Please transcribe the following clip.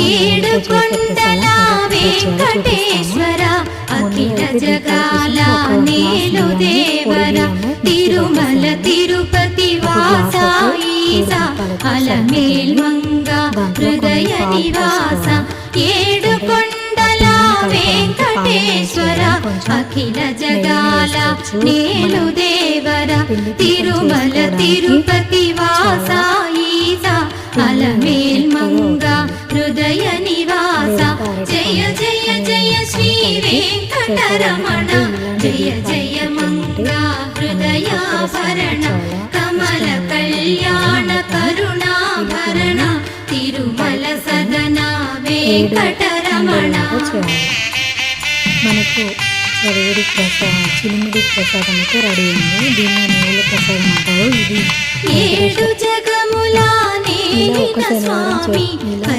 ఏడు కొండల వెంకటేశ్వర అఖిల జగాల నేలు దేవర తిరుమల తిరుపతి వాస ఈసా అలమేల్ మంగ హృదయ నివాస ఏడు కొండల వెంకటేశ్వర అఖిల జగాల నేలు దేవర తిరుమల తిరుపతి వాస ఈసా అలమేల్ మంగ హృదయ నివాస జయ జయ జయ శ్రీ వెంకటరమణ జయ జయ మంగ హృదయాభరణ కమల కళ్యాణ కరుణాభరణ తిరుమల సదన వెంకటరమణ. మనకు చరివిడి ప్రసాదం చిలిమిడి ప్రసాదం అయితే రెడీ ఉంది. దీన్ని నీళ్ళ ప్రసాదం అంటారు. ఇది ఏడు జగముల నేలిన స్వామి